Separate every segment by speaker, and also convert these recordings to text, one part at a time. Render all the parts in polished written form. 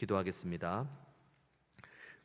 Speaker 1: 기도하겠습니다.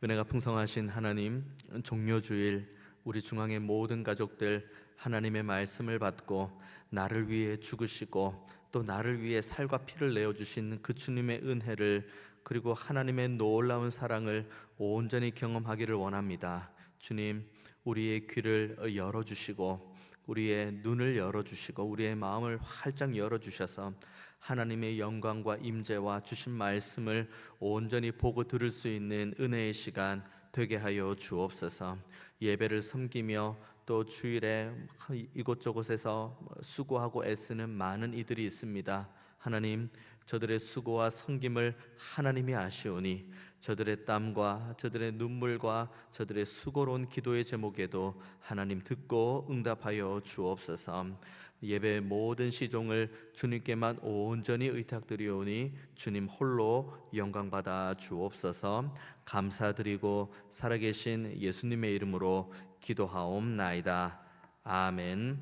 Speaker 1: 은혜가 풍성하신 하나님, 종료주일 우리 중앙의 모든 가족들 하나님의 말씀을 받고 나를 위해 죽으시고 또 나를 위해 살과 피를 내어주신 그 주님의 은혜를, 그리고 하나님의 놀라운 사랑을 온전히 경험하기를 원합니다. 주님, 우리의 귀를 열어주시고 우리의 눈을 열어주시고 우리의 마음을 활짝 열어주셔서 하나님의 영광과 임재와 주신 말씀을 온전히 보고 들을 수 있는 은혜의 시간 되게 하여 주옵소서. 예배를 섬기며 또 주일에 이곳저곳에서 수고하고 애쓰는 많은 이들이 있습니다. 하나님, 저들의 수고와 섬김을 하나님이 아시오니 저들의 땀과 저들의 눈물과 저들의 수고로운 기도의 제목에도 하나님 듣고 응답하여 주옵소서. 예배의 모든 시종을 주님께만 온전히 의탁드리오니 주님 홀로 영광받아 주옵소서. 감사드리고 살아계신 예수님의 이름으로 기도하옵나이다. 아멘.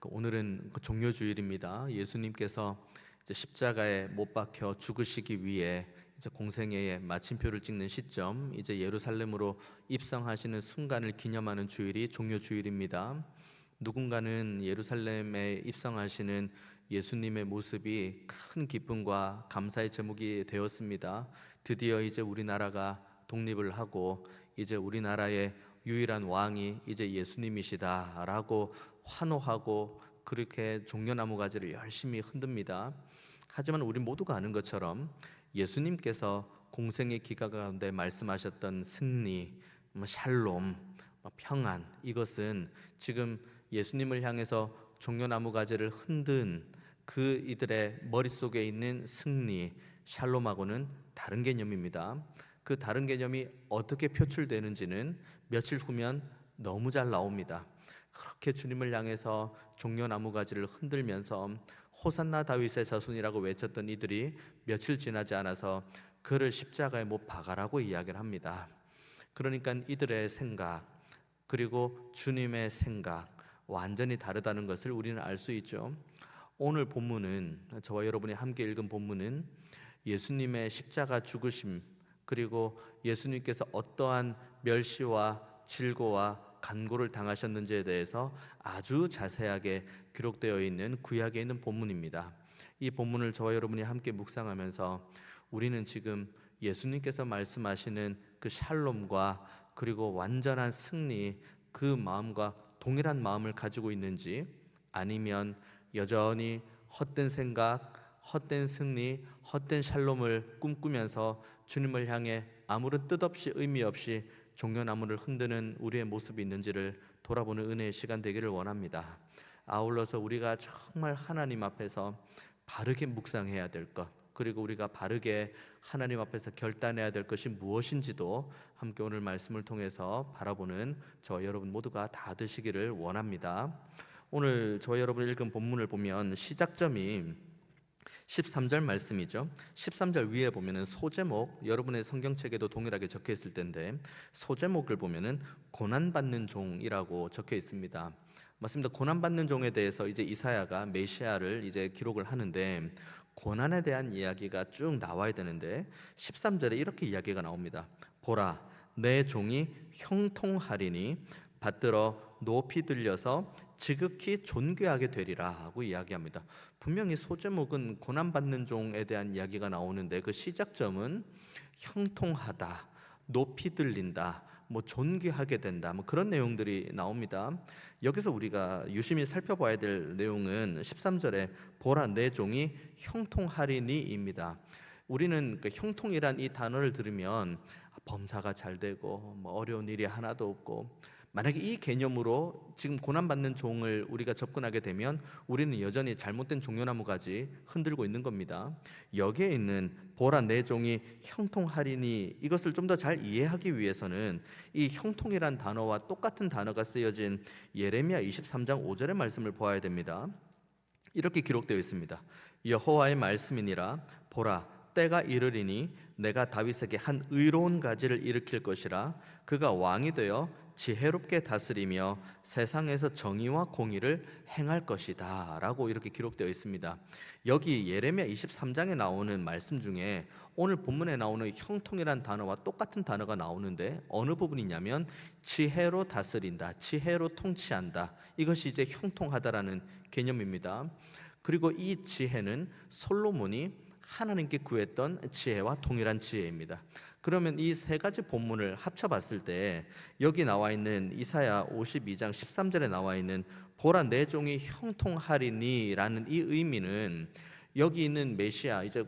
Speaker 1: 오늘은 종료주일입니다. 예수님께서 이제 십자가에 못 박혀 죽으시기 위해 이제 공생애의 마침표를 찍는 시점, 이제 예루살렘으로 입성하시는 순간을 기념하는 주일이 종료주일입니다. 누군가는 예루살렘에 입성하시는 예수님의 모습이 큰 기쁨과 감사의 제목이 되었습니다. 드디어 이제 우리나라가 독립을 하고 이제 우리나라의 유일한 왕이 이제 예수님이시다라고 환호하고 그렇게 종려나무 가지를 열심히 흔듭니다. 하지만 우리 모두가 아는 것처럼 예수님께서 공생의 기간 가운데 말씀하셨던 승리, 샬롬, 평안, 이것은 지금 예수님을 향해서 종려나무 가지를 흔든 그 이들의 머릿속에 있는 승리, 샬롬하고는 다른 개념입니다. 그 다른 개념이 어떻게 표출되는지는 며칠 후면 너무 잘 나옵니다. 그렇게 주님을 향해서 종려나무 가지를 흔들면서 호산나 다윗의 자손이라고 외쳤던 이들이 며칠 지나지 않아서 그를 십자가에 못 박아라고 이야기를 합니다. 그러니까 이들의 생각 그리고 주님의 생각 완전히 다르다는 것을 우리는 알 수 있죠. 오늘 본문은, 저와 여러분이 함께 읽은 본문은 예수님의 십자가 죽으심, 그리고 예수님께서 어떠한 멸시와 질고와 간고를 당하셨는지에 대해서 아주 자세하게 기록되어 있는 구약에 있는 본문입니다. 이 본문을 저와 여러분이 함께 묵상하면서 우리는 지금 예수님께서 말씀하시는 그 샬롬과 그리고 완전한 승리, 그 마음과 동일한 마음을 가지고 있는지, 아니면 여전히 헛된 생각, 헛된 승리, 헛된 샬롬을 꿈꾸면서 주님을 향해 아무런 뜻없이 의미 없이 종려나무를 흔드는 우리의 모습이 있는지를 돌아보는 은혜의 시간 되기를 원합니다. 아울러서 우리가 정말 하나님 앞에서 바르게 묵상해야 될 것, 그리고 우리가 바르게 하나님 앞에서 결단해야 될 것이 무엇인지도 함께 오늘 말씀을 통해서 바라보는 저와 여러분 모두가 다 되시기를 원합니다. 오늘 저와 여러분이 읽은 본문을 보면 시작점이 13절 말씀이죠. 13절 위에 보면은 소제목, 여러분의 성경책에도 동일하게 적혀 있을 텐데 소제목을 보면은 고난받는 종이라고 적혀 있습니다. 맞습니다. 고난받는 종에 대해서 이제 이사야가 메시아를 이제 기록을 하는데 고난에 대한 이야기가 쭉 나와야 되는데 13절에 이렇게 이야기가 나옵니다. 보라, 내 종이 형통하리니 받들어 높이 들려서 지극히 존귀하게 되리라 하고 이야기합니다. 분명히 소제목은 고난받는 종에 대한 이야기가 나오는데 그 시작점은 형통하다, 높이 들린다, 존귀하게 된다, 그런 내용들이 나옵니다. 여기서 우리가 유심히 살펴봐야 될 내용은 13절에 보라, 내 종이 형통하리니입니다. 우리는 그 형통이란 이 단어를 들으면 범사가 잘 되고 어려운 일이 하나도 없고, 만약에 이 개념으로 지금 고난받는 종을 우리가 접근하게 되면 우리는 여전히 잘못된 종려나무 가지 흔들고 있는 겁니다. 여기에 있는 보라, 내 종이 형통하리니, 이것을 좀 더 잘 이해하기 위해서는 이 형통이란 단어와 똑같은 단어가 쓰여진 예레미야 23장 5절의 말씀을 보아야 됩니다. 이렇게 기록되어 있습니다. 여호와의 말씀이니라, 보라, 때가 이르리니 내가 다윗에게 한 의로운 가지를 일으킬 것이라. 그가 왕이 되어 지혜롭게 다스리며 세상에서 정의와 공의를 행할 것이다 라고 이렇게 기록되어 있습니다. 여기 예레미야 23장에 나오는 말씀 중에 오늘 본문에 나오는 형통이란 단어와 똑같은 단어가 나오는데 어느 부분이냐면 지혜로 다스린다, 지혜로 통치한다, 이것이 이제 형통하다라는 개념입니다. 그리고 이 지혜는 솔로몬이 하나님께 구했던 지혜와 동일한 지혜입니다. 그러면 이 세 가지 본문을 합쳐봤을 때 여기 나와 있는 이사야 52장 13절에 나와 있는 보라 내 종이 형통하리니라는 이 의미는 여기 있는 메시아, 이제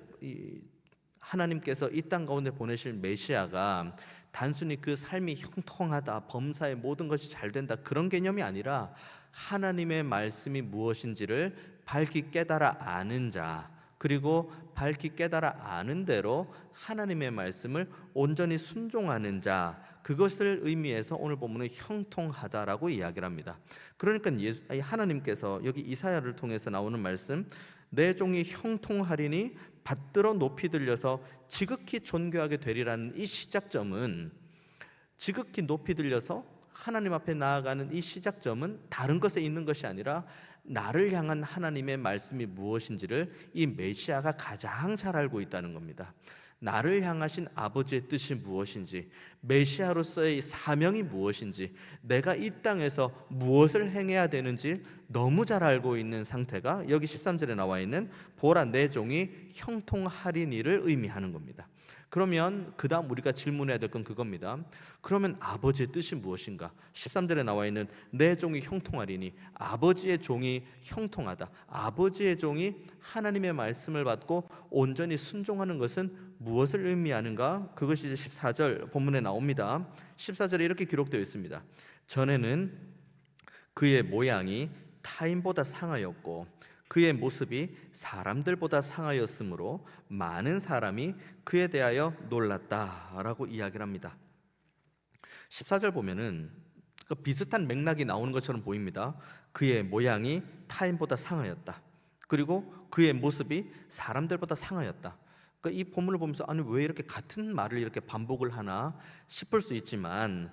Speaker 1: 하나님께서 이 땅 가운데 보내실 메시아가 단순히 그 삶이 형통하다, 범사의 모든 것이 잘 된다, 그런 개념이 아니라 하나님의 말씀이 무엇인지를 밝히 깨달아 아는 자, 그리고 밝히 깨달아 아는 대로 하나님의 말씀을 온전히 순종하는 자, 그것을 의미해서 오늘 본문은 형통하다라고 이야기를 합니다. 그러니까 하나님께서 여기 이사야를 통해서 나오는 말씀, 내 종이 형통하리니 받들어 높이 들려서 지극히 존귀하게 되리라는 이 시작점은, 지극히 높이 들려서 하나님 앞에 나아가는 이 시작점은 다른 것에 있는 것이 아니라 나를 향한 하나님의 말씀이 무엇인지를 이 메시아가 가장 잘 알고 있다는 겁니다. 나를 향하신 아버지의 뜻이 무엇인지, 메시아로서의 사명이 무엇인지, 내가 이 땅에서 무엇을 행해야 되는지 너무 잘 알고 있는 상태가 여기 13절에 나와 있는 보라 내 종이 형통하리니를 의미하는 겁니다. 그러면 그 다음 우리가 질문해야 될 건 그겁니다. 그러면 아버지의 뜻이 무엇인가? 13절에 나와 있는 내 종이 형통하리니, 아버지의 종이 형통하다, 아버지의 종이 하나님의 말씀을 받고 온전히 순종하는 것은 무엇을 의미하는가? 그것이 이제 14절 본문에 나옵니다. 14절에 이렇게 기록되어 있습니다. 전에는 그의 모양이 타인보다 상하였고 그의 모습이 사람들보다 상하였으므로 많은 사람이 그에 대하여 놀랐다라고 이야기를 합니다. 14절 보면은 그 비슷한 맥락이 나오는 것처럼 보입니다. 그의 모양이 타인보다 상하였다, 그리고 그의 모습이 사람들보다 상하였다. 그러니까 이 본문을 보면서 아니 왜 이렇게 같은 말을 이렇게 반복을 하나 싶을 수 있지만,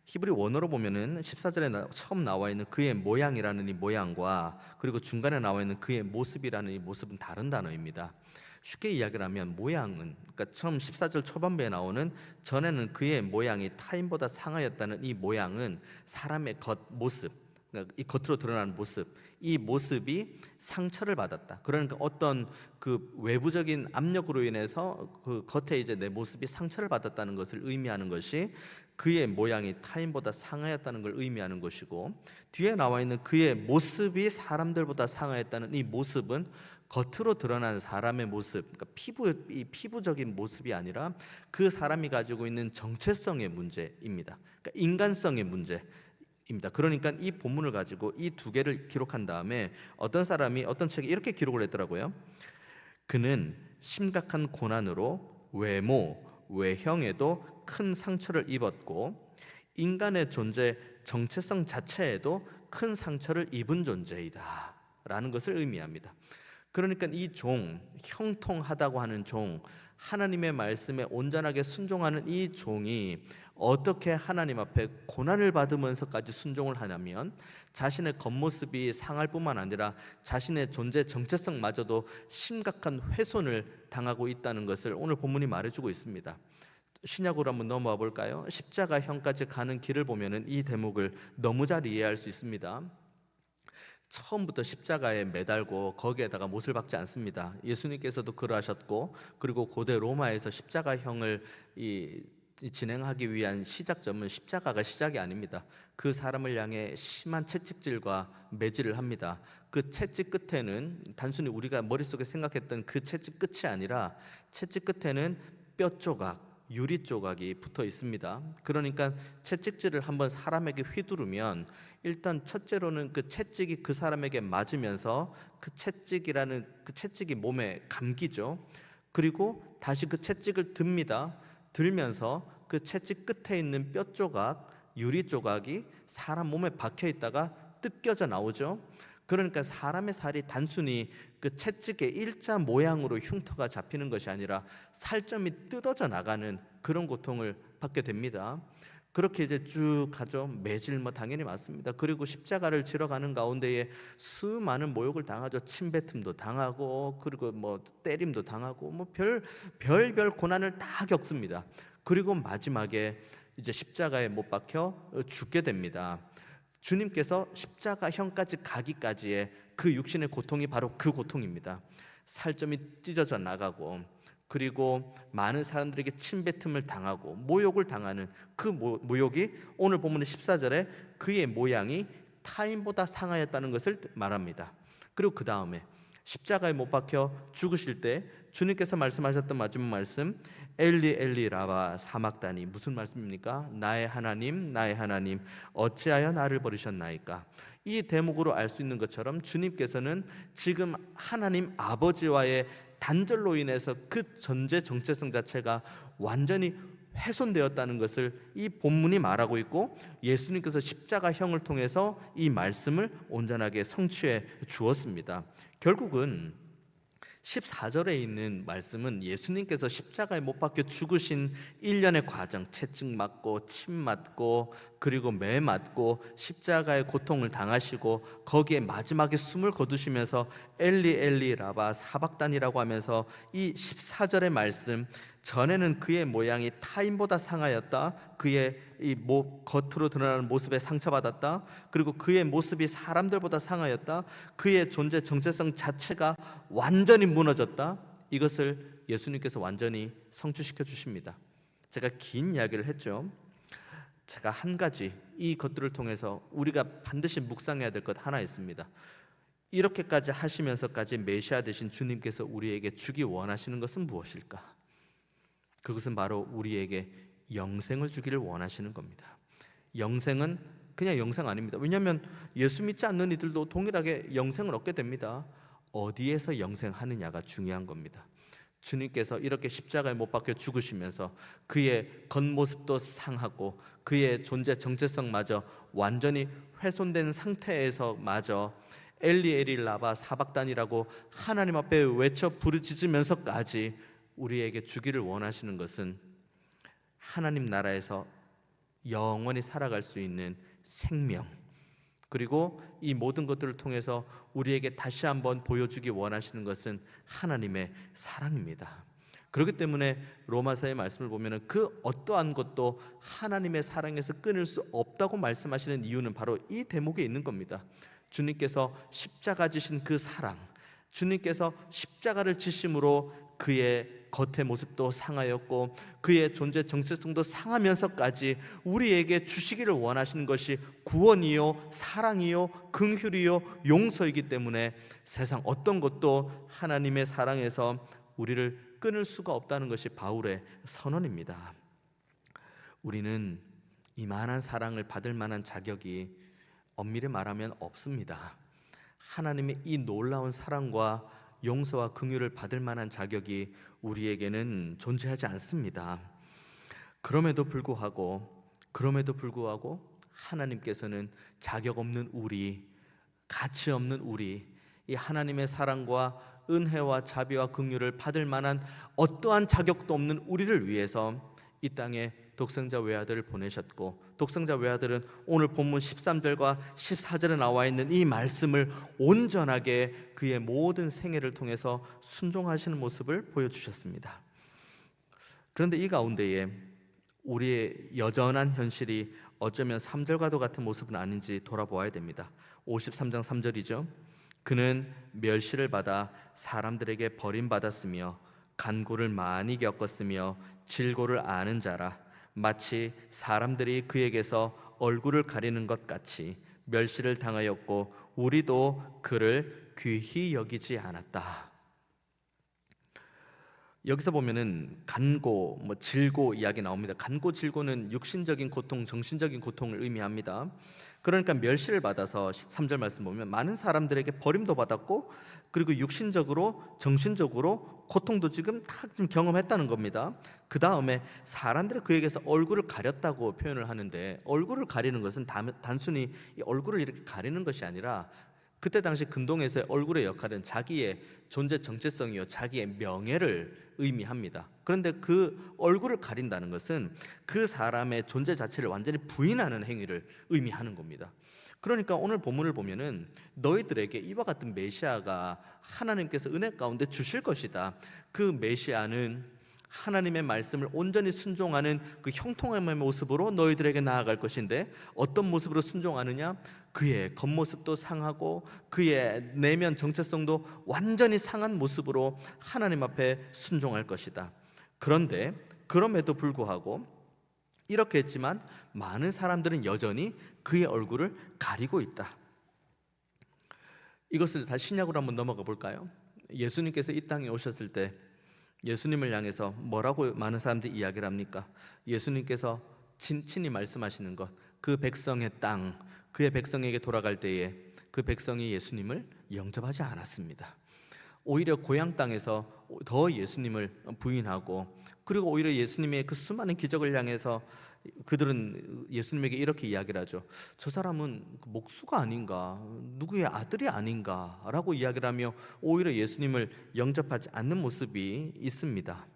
Speaker 1: 히브리 원어로 보면은 14절에 처음 나와 있는 그의 모양이라는 이 모양과 그리고 중간에 나와 있는 그의 모습이라는 이 모습은 다른 단어입니다. 쉽게 이야기를 하면 모양은, 그러니까 처음 14절 초반부에 나오는 전에는 그의 모양이 타인보다 상하였다는 이 모양은 사람의 모습, 그러니까 이 겉으로 드러나는 모습, 이 모습이 상처를 받았다. 그러니까 어떤 그 외부적인 압력으로 인해서 그 겉에 이제 내 모습이 상처를 받았다는 것을 의미하는 것이 그의 모양이 타인보다 상하였다는 걸 의미하는 것이고, 뒤에 나와 있는 그의 모습이 사람들보다 상하였다는 이 모습은 겉으로 드러난 사람의 모습, 그러니까 피부적인 모습이 아니라 그 사람이 가지고 있는 정체성의 문제입니다. 그러니까 인간성의 문제입니다. 그러니까 이 본문을 가지고 이 두 개를 기록한 다음에 어떤 사람이 어떤 책에 이렇게 기록을 했더라고요. 그는 심각한 고난으로 외모, 외형에도 큰 상처를 입었고 인간의 존재, 정체성 자체에도 큰 상처를 입은 존재이다 라는 것을 의미합니다. 그러니까 이 종, 형통하다고 하는 종, 하나님의 말씀에 온전하게 순종하는 이 종이 어떻게 하나님 앞에 고난을 받으면서까지 순종을 하냐면 자신의 겉모습이 상할 뿐만 아니라 자신의 존재 정체성마저도 심각한 훼손을 당하고 있다는 것을 오늘 본문이 말해주고 있습니다. 신약으로 한번 넘어와 볼까요? 십자가형까지 가는 길을 보면은 이 대목을 너무 잘 이해할 수 있습니다. 처음부터 십자가에 매달고 거기에다가 못을 박지 않습니다. 예수님께서도 그러하셨고, 그리고 고대 로마에서 십자가형을 진행하기 위한 시작점은 십자가가 시작이 아닙니다. 그 사람을 향해 심한 채찍질과 매질을 합니다. 그 채찍 끝에는 단순히 우리가 머릿속에 생각했던 그 채찍 끝이 아니라 채찍 끝에는 뼈 조각, 유리 조각이 붙어 있습니다. 그러니까 채찍질을 한번 사람에게 휘두르면 일단 첫째로는 그 채찍이 그 사람에게 맞으면서 그 채찍이 몸에 감기죠. 그리고 다시 그 채찍을 듭니다. 들면서 그 채찍 끝에 있는 뼈 조각, 유리 조각이 사람 몸에 박혀 있다가 뜯겨져 나오죠. 그러니까 사람의 살이 단순히 그 채찍의 일자 모양으로 흉터가 잡히는 것이 아니라 살점이 뜯어져 나가는 그런 고통을 받게 됩니다. 그렇게 이제 쭉 가죠. 매질 뭐 당연히 맞습니다. 그리고 십자가를 지러 가는 가운데에 수많은 모욕을 당하죠. 침뱉음도 당하고, 그리고 뭐 때림도 당하고, 뭐 별별 고난을 다 겪습니다. 그리고 마지막에 이제 십자가에 못 박혀 죽게 됩니다. 주님께서 십자가형까지 가기까지의 그 육신의 고통이 바로 그 고통입니다. 살점이 찢어져 나가고, 그리고 많은 사람들에게 침뱉음을 당하고 모욕을 당하는 그 모욕이 오늘 본문의 14절에 그의 모양이 타인보다 상하였다는 것을 말합니다. 그리고 그 다음에 십자가에 못 박혀 죽으실 때 주님께서 말씀하셨던 마지막 말씀, 엘리 엘리 라바 사막다니, 무슨 말씀입니까? 나의 하나님 나의 하나님 어찌하여 나를 버리셨나이까. 이 대목으로 알 수 있는 것처럼 주님께서는 지금 하나님 아버지와의 단절로 인해서 그 존재 정체성 자체가 완전히 훼손되었다는 것을 이 본문이 말하고 있고, 예수님께서 십자가형을 통해서 이 말씀을 온전하게 성취해 주었습니다. 결국은 14절에 있는 말씀은 예수님께서 십자가에 못 박혀 죽으신 일련의 과정, 채찍 맞고 침 맞고 그리고 매 맞고 십자가의 고통을 당하시고 거기에 마지막에 숨을 거두시면서 엘리 엘리 라바 사박단이라고 하면서 이 14절의 말씀, 전에는 그의 모양이 타인보다 상하였다, 그의 이 겉으로 드러나는 모습에 상처받았다, 그리고 그의 모습이 사람들보다 상하였다, 그의 존재 정체성 자체가 완전히 무너졌다. 이것을 예수님께서 완전히 성취시켜 주십니다. 제가 긴 이야기를 했죠. 제가 한 가지 이 것들을 통해서 우리가 반드시 묵상해야 될 것 하나 있습니다. 이렇게까지 하시면서까지 메시아 되신 주님께서 우리에게 주기 원하시는 것은 무엇일까? 그것은 바로 우리에게 영생을 주기를 원하시는 겁니다. 영생은 그냥 영생 아닙니다. 왜냐하면 예수 믿지 않는 이들도 동일하게 영생을 얻게 됩니다. 어디에서 영생하느냐가 중요한 겁니다. 주님께서 이렇게 십자가에 못 박혀 죽으시면서 그의 겉모습도 상하고 그의 존재 정체성마저 완전히 훼손된 상태에서 마저 엘리 엘리 라바 사박단이라고 하나님 앞에 외쳐 부르짖으면서까지 우리에게 주기를 원하시는 것은 하나님 나라에서 영원히 살아갈 수 있는 생명, 그리고 이 모든 것들을 통해서 우리에게 다시 한번 보여주기 원하시는 것은 하나님의 사랑입니다. 그렇기 때문에 로마서의 말씀을 보면 그 어떠한 것도 하나님의 사랑에서 끊을 수 없다고 말씀하시는 이유는 바로 이 대목에 있는 겁니다. 주님께서 십자가 지신 그 사랑, 주님께서 십자가를 지심으로 그의 겉의 모습도 상하였고 그의 존재 정체성도 상하면서까지 우리에게 주시기를 원하시는 것이 구원이요 사랑이요 긍휼이요 용서이기 때문에 세상 어떤 것도 하나님의 사랑에서 우리를 끊을 수가 없다는 것이 바울의 선언입니다. 우리는 이만한 사랑을 받을 만한 자격이 엄밀히 말하면 없습니다. 하나님의 이 놀라운 사랑과 용서와 긍휼을 받을 만한 자격이 우리에게는 존재하지 않습니다. 그럼에도 불구하고 하나님께서는 자격 없는 우리, 가치 없는 우리, 이 하나님의 사랑과 은혜와 자비와 긍휼을 받을 만한 어떠한 자격도 없는 우리를 위해서 이 땅에 독생자 외아들을 보내셨고, 독생자 외아들은 오늘 본문 13절과 14절에 나와 있는 이 말씀을 온전하게 그의 모든 생애를 통해서 순종하시는 모습을 보여주셨습니다. 그런데 이 가운데에 우리의 여전한 현실이 어쩌면 3절과도 같은 모습은 아닌지 돌아보아야 됩니다. 53장 3절이죠. 그는 멸시를 받아 사람들에게 버림받았으며 간고를 많이 겪었으며 질고를 아는 자라. 마치 사람들이 그에게서 얼굴을 가리는 것 같이 멸시를 당하였고 우리도 그를 귀히 여기지 않았다. 여기서 보면은 간고, 질고 이야기 나옵니다. 간고, 질고는 육신적인 고통, 정신적인 고통을 의미합니다. 그러니까 멸시를 받아서 3절 말씀 보면 많은 사람들에게 버림도 받았고 그리고 육신적으로, 정신적으로 고통도 지금 다 경험했다는 겁니다. 그 다음에 사람들이 그에게서 얼굴을 가렸다고 표현을 하는데, 얼굴을 가리는 것은 단순히 이 얼굴을 이렇게 가리는 것이 아니라 그때 당시 근동에서의 얼굴의 역할은 자기의 존재 정체성이요, 자기의 명예를 의미합니다. 그런데 그 얼굴을 가린다는 것은 그 사람의 존재 자체를 완전히 부인하는 행위를 의미하는 겁니다. 그러니까 오늘 본문을 보면은 너희들에게 이와 같은 메시아가 하나님께서 은혜 가운데 주실 것이다. 그 메시아는 하나님의 말씀을 온전히 순종하는 그 형통함의 모습으로 너희들에게 나아갈 것인데, 어떤 모습으로 순종하느냐? 그의 겉모습도 상하고 그의 내면 정체성도 완전히 상한 모습으로 하나님 앞에 순종할 것이다. 그런데 그럼에도 불구하고 이렇게 했지만 많은 사람들은 여전히 그의 얼굴을 가리고 있다. 이것을 다시 신약으로 한번 넘어가 볼까요? 예수님께서 이 땅에 오셨을 때 예수님을 향해서 뭐라고 많은 사람들이 이야기를 합니까? 예수님께서 친히 말씀하시는 것, 그 백성의 땅, 그의 백성에게 돌아갈 때에 그 백성이 예수님을 영접하지 않았습니다. 오히려 고향 땅에서 더 예수님을 부인하고, 그리고 오히려 예수님의 그 수많은 기적을 향해서 그들은 예수님에게 이렇게 이야기를 하죠. 저 사람은 목수가 아닌가, 누구의 아들이 아닌가 라고 이야기를 하며 오히려 예수님을 영접하지 않는 모습이 있습니다.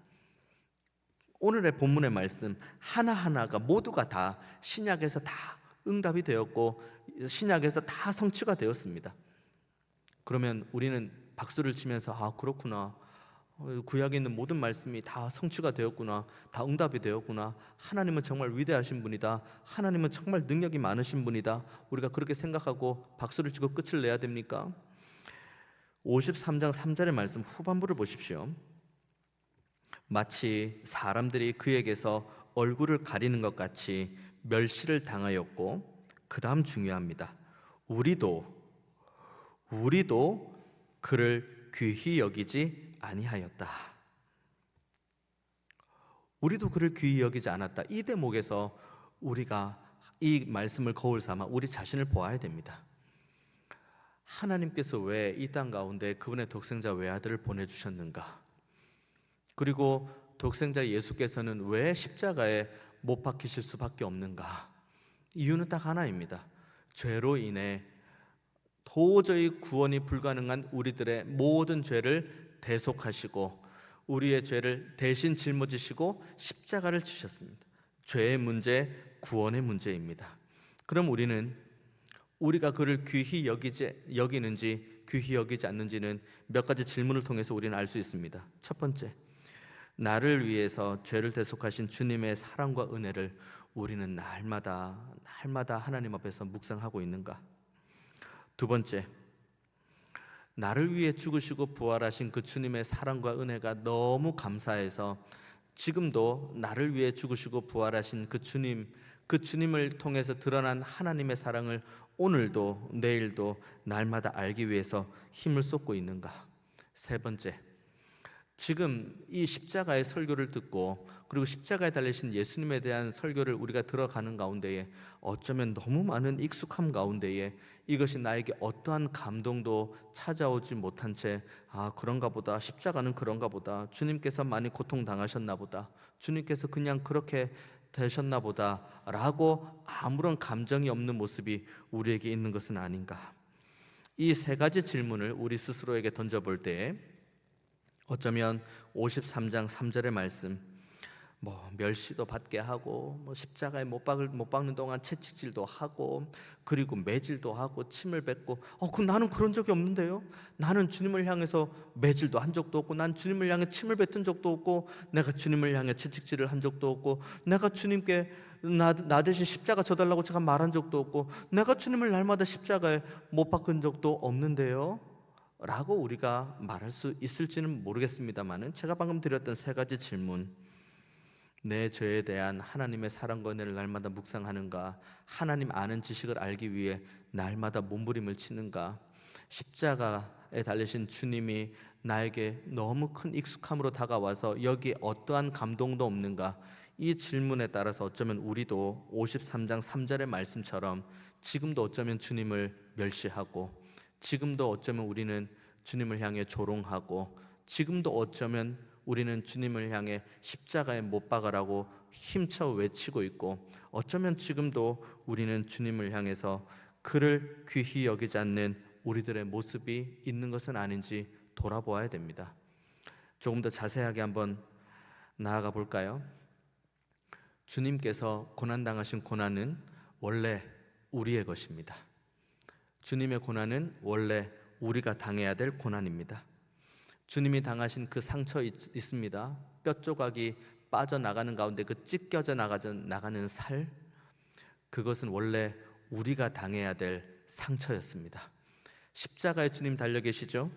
Speaker 1: 오늘의 본문의 말씀 하나하나가 모두가 다 신약에서 다 응답이 되었고 신약에서 다 성취가 되었습니다. 그러면 우리는 박수를 치면서 아, 그렇구나, 구약에 있는 모든 말씀이 다 성취가 되었구나, 다 응답이 되었구나, 하나님은 정말 위대하신 분이다, 하나님은 정말 능력이 많으신 분이다, 우리가 그렇게 생각하고 박수를 치고 끝을 내야 됩니까? 53장 3절의 말씀 후반부를 보십시오. 마치 사람들이 그에게서 얼굴을 가리는 것 같이 멸시를 당하였고, 그 다음 중요합니다. 우리도 그를 귀히 여기지 아니하였다. 우리도 그를 귀히 여기지 않았다. 이 대목에서 우리가 이 말씀을 거울 삼아 우리 자신을 보아야 됩니다. 하나님께서 왜 이 땅 가운데 그분의 독생자 외아들을 보내주셨는가? 그리고 독생자 예수께서는 왜 십자가에 못 박히실 수밖에 없는가? 이유는 딱 하나입니다. 죄로 인해 도저히 구원이 불가능한 우리들의 모든 죄를 대속하시고 우리의 죄를 대신 짊어지시고 십자가를 지셨습니다. 죄의 문제, 구원의 문제입니다. 그럼 우리가 그를 귀히 여기는지 귀히 여기지 않는지는 몇 가지 질문을 통해서 우리는 알 수 있습니다. 첫 번째, 나를 위해서 죄를 대속하신 주님의 사랑과 은혜를 우리는 날마다 하나님 앞에서 묵상하고 있는가? 두 번째, 나를 위해 죽으시고 부활하신 그 주님의 사랑과 은혜가 너무 감사해서 지금도 나를 위해 죽으시고 부활하신 그 주님을 통해서 드러난 하나님의 사랑을 오늘도 내일도 날마다 알기 위해서 힘을 쏟고 있는가? 세 번째, 지금 이 십자가의 설교를 듣고 그리고 십자가에 달리신 예수님에 대한 설교를 우리가 들어가는 가운데에 어쩌면 너무 많은 익숙함 가운데에 이것이 나에게 어떠한 감동도 찾아오지 못한 채 아, 그런가 보다, 십자가는 그런가 보다, 주님께서 많이 고통당하셨나 보다, 주님께서 그냥 그렇게 되셨나 보다 라고 아무런 감정이 없는 모습이 우리에게 있는 것은 아닌가? 이 세 가지 질문을 우리 스스로에게 던져볼 때에 어쩌면 53장 3절의 말씀, 멸시도 받게 하고 십자가에 못 박는 동안 채찍질도 하고 그리고 매질도 하고 침을 뱉고 나는 그런 적이 없는데요, 나는 주님을 향해서 매질도 한 적도 없고 난 주님을 향해 침을 뱉은 적도 없고 내가 주님을 향해 채찍질을 한 적도 없고 내가 주님께 나 대신 십자가 져달라고 제가 말한 적도 없고 내가 주님을 날마다 십자가에 못 박은 적도 없는데요 라고 우리가 말할 수 있을지는 모르겠습니다만은, 제가 방금 드렸던 세 가지 질문, 내 죄에 대한 하나님의 사랑과 은혜를 날마다 묵상하는가? 하나님 아는 지식을 알기 위해 날마다 몸부림을 치는가? 십자가에 달리신 주님이 나에게 너무 큰 익숙함으로 다가와서 여기에 어떠한 감동도 없는가? 이 질문에 따라서 어쩌면 우리도 53장 3절의 말씀처럼 지금도 어쩌면 주님을 멸시하고, 지금도 어쩌면 우리는 주님을 향해 조롱하고, 지금도 어쩌면 우리는 주님을 향해 십자가에 못 박아라고 힘써 외치고 있고, 어쩌면 지금도 우리는 주님을 향해서 그를 귀히 여기지 않는 우리들의 모습이 있는 것은 아닌지 돌아보아야 됩니다. 조금 더 자세하게 한번 나아가 볼까요? 주님께서 고난당하신 고난은 원래 우리의 것입니다. 주님의 고난은 원래 우리가 당해야 될 고난입니다. 주님이 당하신 그 상처 있습니다. 뼈 조각이 빠져나가는 가운데 그 찢겨져 나가는 살, 그것은 원래 우리가 당해야 될 상처였습니다. 십자가에 주님 달려 계시죠?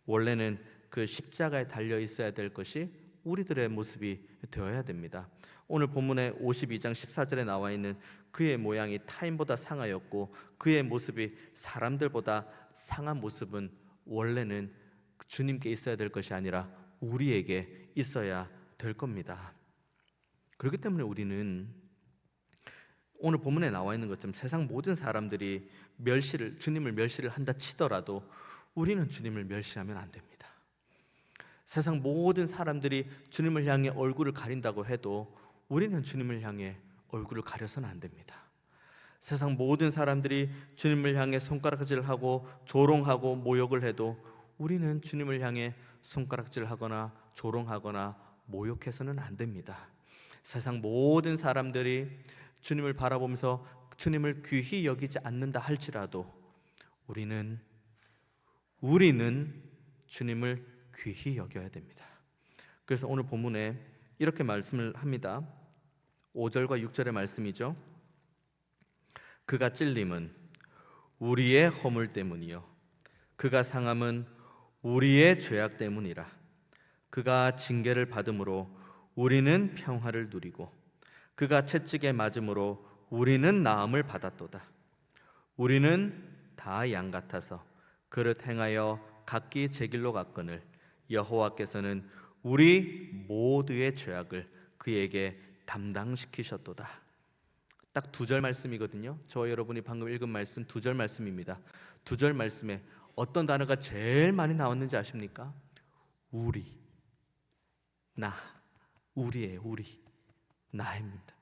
Speaker 1: 원래는 그 십자가에 달려 있어야 될 것이 우리들의 모습이 되어야 됩니다. 오늘 본문의 52장 14절에 나와 있는 그의 모양이 타인보다 상하였고 그의 모습이 사람들보다 상한 모습은 원래는 주님께 있어야 될 것이 아니라 우리에게 있어야 될 겁니다. 그렇기 때문에 우리는 오늘 본문에 나와 있는 것처럼 세상 모든 사람들이 주님을 멸시를 한다 치더라도 우리는 주님을 멸시하면 안 됩니다. 세상 모든 사람들이 주님을 향해 얼굴을 가린다고 해도 우리는 주님을 향해 얼굴을 가려서는 안 됩니다. 세상 모든 사람들이 주님을 향해 손가락질하고 조롱하고 모욕을 해도 우리는 주님을 향해 손가락질하거나 조롱하거나 모욕해서는 안 됩니다. 세상 모든 사람들이 주님을 바라보면서 주님을 귀히 여기지 않는다 할지라도 우리는 주님을 귀히 여겨야 됩니다. 그래서 오늘 본문에 이렇게 말씀을 합니다. 5절과 6절의 말씀이죠. 그가 찔림은 우리의 허물 때문이요 그가 상함은 우리의 죄악 때문이라. 그가 징계를 받음으로 우리는 평화를 누리고 그가 채찍에 맞음으로 우리는 나음을 받았도다. 우리는 다 양 같아서 그릇 행하여 각기 제 길로 갔거늘 여호와께서는 우리 모두의 죄악을 그에게 담당시키셨도다. 딱 2절 말씀이거든요. 저와 여러분이 방금 읽은 말씀 2절 말씀입니다. 2절 말씀에 어떤 단어가 제일 많이 나왔는지 아십니까? 우리, 나, 우리예요. 우리, 나입니다.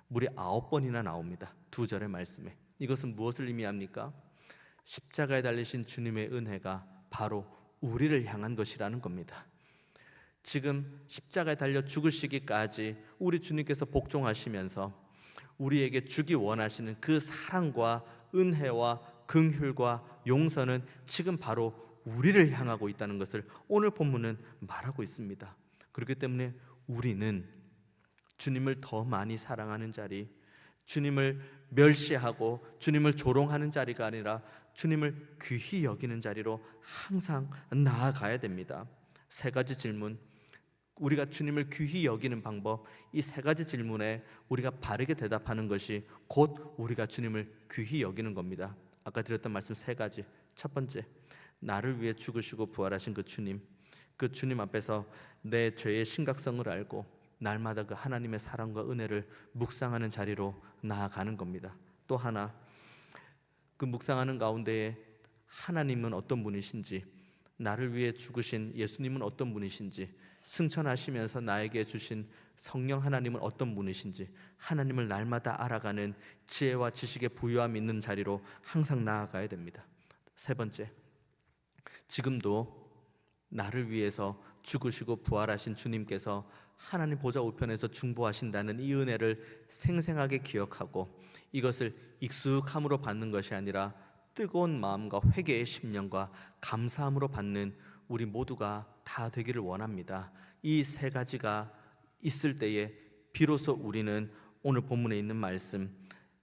Speaker 1: 무려 9번이나 나옵니다. 2절의 말씀에. 이것은 무엇을 의미합니까? 십자가에 달리신 주님의 은혜가 바로 우리를 향한 것이라는 겁니다. 지금 십자가에 달려 죽으시기까지 우리 주님께서 복종하시면서 우리에게 주기 원하시는 그 사랑과 은혜와 긍휼과 용서는 지금 바로 우리를 향하고 있다는 것을 오늘 본문은 말하고 있습니다. 그렇기 때문에 우리는 주님을 더 많이 사랑하는 자리, 주님을 멸시하고 주님을 조롱하는 자리가 아니라 주님을 귀히 여기는 자리로 항상 나아가야 됩니다. 3가지 질문, 우리가 주님을 귀히 여기는 방법, 이 3가지 질문에 우리가 바르게 대답하는 것이 곧 우리가 주님을 귀히 여기는 겁니다. 아까 드렸던 말씀 3가지. 첫 번째, 나를 위해 죽으시고 부활하신 그 주님 앞에서 내 죄의 심각성을 알고 날마다 그 하나님의 사랑과 은혜를 묵상하는 자리로 나아가는 겁니다. 또 하나, 그 묵상하는 가운데에 하나님은 어떤 분이신지, 나를 위해 죽으신 예수님은 어떤 분이신지, 승천하시면서 나에게 주신 성령 하나님은 어떤 분이신지 하나님을 날마다 알아가는 지혜와 지식의 부유함이 있는 자리로 항상 나아가야 됩니다. 3번째, 지금도 나를 위해서 죽으시고 부활하신 주님께서 하나님 보좌 우편에서 중보하신다는 이 은혜를 생생하게 기억하고 이것을 익숙함으로 받는 것이 아니라 뜨거운 마음과 회개의 심령과 감사함으로 받는 우리 모두가 다 되기를 원합니다. 이 3가지가 있을 때에 비로소 우리는 오늘 본문에 있는 말씀,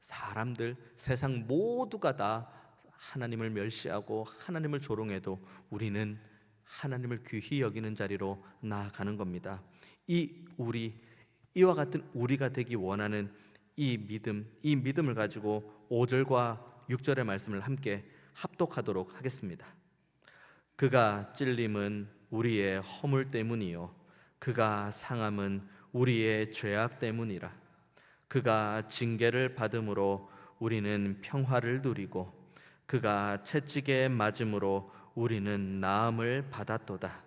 Speaker 1: 사람들, 세상 모두가 다 하나님을 멸시하고 하나님을 조롱해도 우리는 하나님을 귀히 여기는 자리로 나아가는 겁니다. 이와 같은 우리가 되기 원하는 이 믿음을 가지고 5절과 6절의 말씀을 함께 합독하도록 하겠습니다. 그가 찔림은 우리의 허물 때문이요 그가 상함은 우리의 죄악 때문이라. 그가 징계를 받음으로 우리는 평화를 누리고 그가 채찍에 맞음으로 우리는 나음을 받았도다.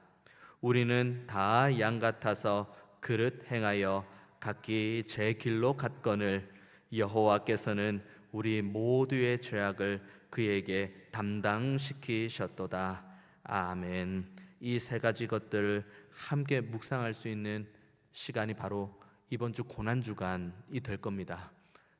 Speaker 1: 우리는 다 양 같아서 그릇 행하여 각기 제 길로 갔거늘 여호와께서는 우리 모두의 죄악을 그에게 담당시키셨도다. 아멘. 이 세 가지 것들을 함께 묵상할 수 있는 시간이 바로 이번 주 고난주간이 될 겁니다.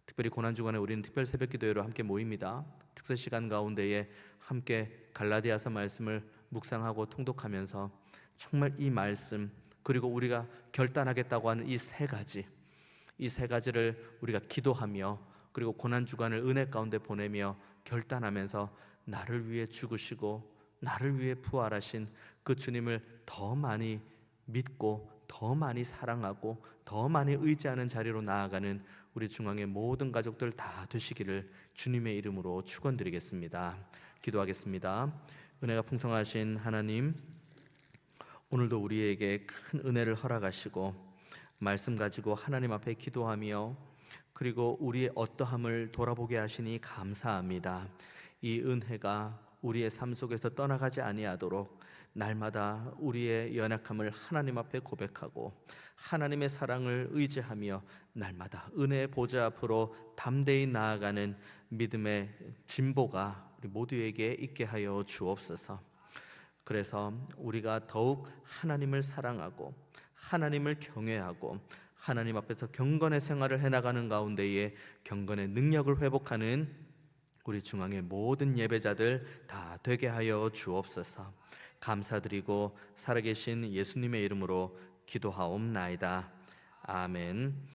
Speaker 1: 특별히 고난주간에 우리는 특별 새벽기도회로 함께 모입니다. 특세 시간 가운데에 함께 갈라디아서 말씀을 묵상하고 통독하면서 정말 이 말씀, 그리고 우리가 결단하겠다고 하는 이 세 가지를 우리가 기도하며, 그리고 고난주간을 은혜 가운데 보내며 결단하면서 나를 위해 죽으시고 나를 위해 부활하신 그 주님을 더 많이 믿고 더 많이 사랑하고 더 많이 의지하는 자리로 나아가는 우리 중앙의 모든 가족들 다 되시기를 주님의 이름으로 축원드리겠습니다. 기도하겠습니다. 은혜가 풍성하신 하나님, 오늘도 우리에게 큰 은혜를 허락하시고 말씀 가지고 하나님 앞에 기도하며, 그리고 우리의 어떠함을 돌아보게 하시니 감사합니다. 이 은혜가 우리의 삶 속에서 떠나가지 아니하도록 날마다 우리의 연약함을 하나님 앞에 고백하고 하나님의 사랑을 의지하며 날마다 은혜의 보좌 앞으로 담대히 나아가는 믿음의 진보가 우리 모두에게 있게 하여 주옵소서. 그래서 우리가 더욱 하나님을 사랑하고 하나님을 경외하고 하나님 앞에서 경건의 생활을 해나가는 가운데에 경건의 능력을 회복하는 우리 중앙의 모든 예배자들 다 되게 하여 주옵소서. 감사드리고 살아계신 예수님의 이름으로 기도하옵나이다. 아멘.